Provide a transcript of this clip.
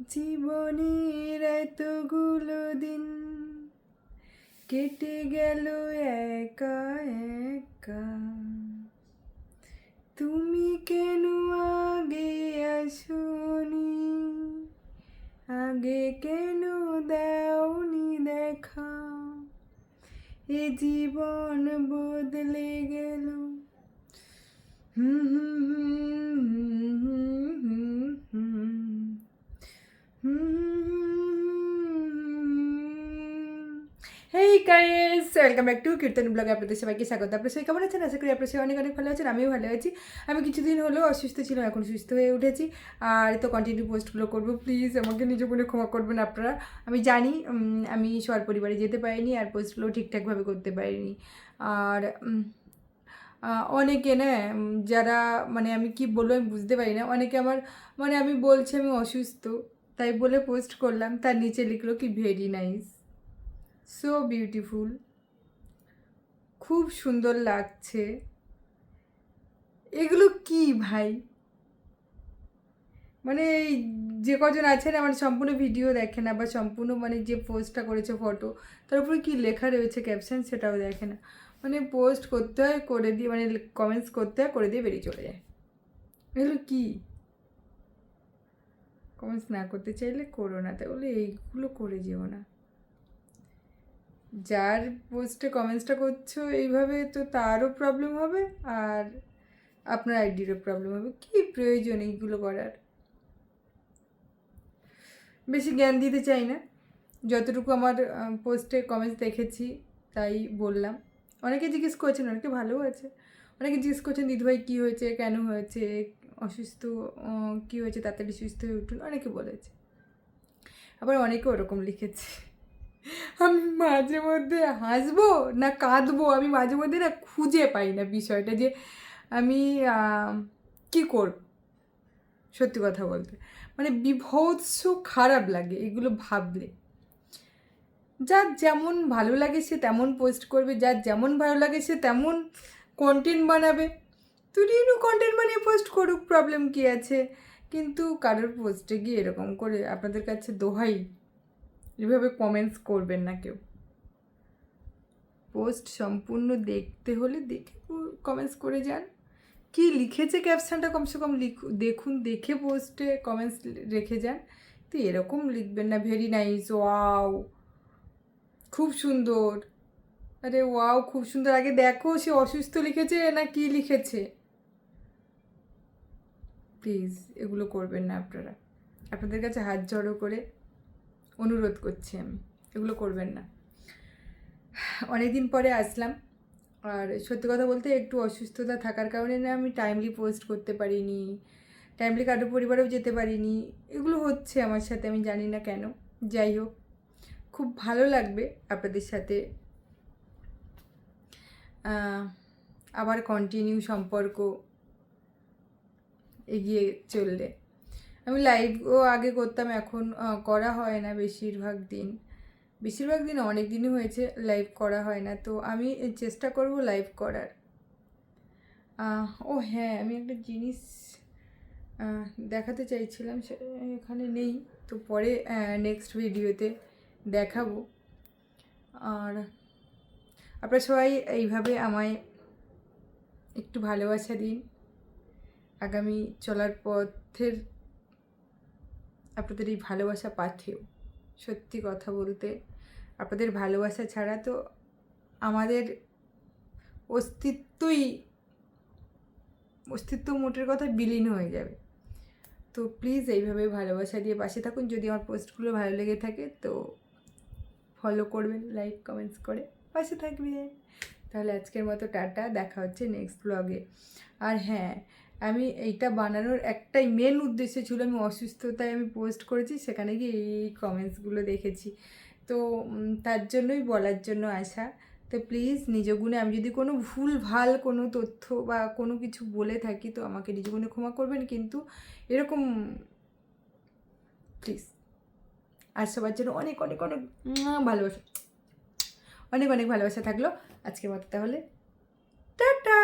জীবনের এতগুলো দিন কেটে গেল একা একা, তুমি কেন আগে আসোনি, আগে কেন দাওনি দেখা, এ জীবন বদলে গেল। হুম হুম হুম হুম হুম hey guys, welcome back to Kirtan ব্লগে আপনাদের সবাইকে স্বাগত। আপনার সবাই কেমন আছেন? আশা করি আপনার সবাই অনেক অনেক ভালো আছেন। আমিও ভালো আছি। আমি কিছুদিন হলো অসুস্থ ছিলাম, এখন সুস্থ হয়ে উঠেছি। আর তো কন্টিনিউ পোস্টগুলো করবো। প্লিজ আমাকে নিজ বলে ক্ষমা করবেন আপনারা। আমি জানি আমি সবার পরিবারে যেতে পারিনি, আর পোস্টগুলো ঠিকঠাকভাবে করতে পারিনি। আর অনেকে না, যারা মানে আমি কি বলবো আমি বুঝতে পারি না, অনেকে আমার মানে আমি বলছি আমি অসুস্থ তাই বলে পোস্ট করলাম, তার নিচে লিখলো কি ভেরি নাইস, সো বিউটিফুল, খুব সুন্দর লাগছে। এগুলো কি ভাই? মানে এই যে কজন আছেন আমার সম্পূর্ণ ভিডিও দেখে না, বা সম্পূর্ণ মানে যে পোস্টটা করেছে ফটো, তার উপরে কী লেখা রয়েছে ক্যাপশন সেটাও দেখে না। মানে পোস্ট করতে হয়, করে দিয়ে মানে কমেন্টস করতে হয়, করে দিয়ে বেরিয়ে চলে যায়। এগুলো কি? কমেন্টস না করতে চাইলে করো না, তাই বলে এইগুলো করে যেও না। যার পোস্টে কমেন্টসটা করছো এইভাবে, তো তারও প্রবলেম হবে আর আপনার আইডিরও প্রবলেম হবে। কি প্রয়োজন এইগুলো করার? বেশি জ্ঞান দিতে চাই না, যতটুকু আমার পোস্টে কমেন্টস দেখেছি তাই বললাম। অনেকে জিজ্ঞেস করছেন, অনেকে ভালো আছে, অনেকে জিজ্ঞেস করছেন দিদিভাই কী হয়েছে, কেন হয়েছে, অসুস্থ, কী হয়েছে, তাড়াতাড়ি সুস্থ হয়ে উঠুন, অনেকে বলেছে। আবার অনেকে ওরকম লিখেছে। আমি মাঝে মধ্যে হাসবো না কাঁদবো, আমি মাঝে মধ্যে না খুঁজে পাই না বিষয়টা, যে আমি কী করব। সত্যি কথা বলতে মানে বিভৎস খারাপ লাগে এগুলো ভাবলে। যার যেমন ভালো লাগে সে তেমন পোস্ট করবে, যার যেমন ভালো লাগে সে তেমন কন্টেন্ট বানাবে। তুই কন্টেন্ট বানিয়ে পোস্ট করুক, প্রবলেম কী আছে? কিন্তু কারোর পোস্টে গিয়ে এরকম করে, আপনাদের কাছে দোহাই, এভাবে কমেন্টস করবেন না কেউ। পোস্ট সম্পূর্ণ দেখতে হলে দেখে কমেন্টস করে যান। কি লিখেছে ক্যাপশনটা কমসে কম দেখুন, দেখে পোস্টে কমেন্টস রেখে যান। তো এরকম লিখবেন না ভেরি নাইস, ওয়াও খুব সুন্দর। আরে ওয়াও খুব সুন্দর, আগে দেখো সে অসুস্থ লিখেছে না কি লিখেছে। প্লিজ এগুলো করবেন না আপনারা, আপনাদের কাছে হাত জড়ো করে অনুরোধ করছি আমি, এগুলো করবেন না। অনেকদিন পরে আসলাম, আর সত্যি কথা বলতে একটু অসুস্থতা থাকার কারণে না আমি টাইমলি পোস্ট করতে পারিনি, টাইমলি কারো পরিবারেও যেতে পারিনি। এগুলো হচ্ছে আমার সাথে, আমি জানি না কেন। যাই হোক, খুব ভালো লাগবে আপনাদের সাথে আবার কন্টিনিউ সম্পর্ক এগিয়ে চললে। আমি লাইভও আগে করতাম, এখন করা হয় না বেশিরভাগ দিন, অনেক দিনই হয়েছে লাইভ করা হয় না। তো আমি চেষ্টা করব লাইভ করার। ও হ্যাঁ, আমি একটা জিনিস দেখাতে চাইছিলাম, সেটা এখানে নেই, তো পরে নেক্সট ভিডিওতে দেখাবো। আর আপনারা সবাই এইভাবে আমায় একটু ভালোবাসা দিন। আগামী চলার পথের আপনাদের এই ভালোবাসা পাথেও। সত্যি কথা বলতে আপনাদের ভালোবাসা ছাড়া তো আমাদের অস্তিত্ব মোটের কথা বিলীন হয়ে যাবে। তো প্লিজ এইভাবে ভালোবাসা দিয়ে পাশে থাকুন। যদি আমার পোস্টগুলো ভালো লেগে থাকে তো ফলো করবেন, লাইক কমেন্টস করে পাশে থাকবেন। তাহলে আজকের মতো টাটা, দেখা হচ্ছে নেক্সট ব্লগে। আর হ্যাঁ, আমি এইটা বানানোর একটাই মেন উদ্দেশ্য ছিল, আমি অসুস্থতায় আমি পোস্ট করেছি, সেখানে গিয়ে এই কমেন্টসগুলো দেখেছি, তো তার জন্যই বলার জন্য আসা। তো প্লিজ নিজ গুণে আমি যদি কোনো ভুল কোনো তথ্য বা কোনো কিছু বলে থাকি তো আমাকে নিজ গুণে ক্ষমা করবেন, কিন্তু এরকম প্লিজ। আর সবার জন্য অনেক অনেক অনেক ভালোবাসা, অনেক অনেক ভালোবাসা থাকলো। আজকের মতো তাহলে টাটা।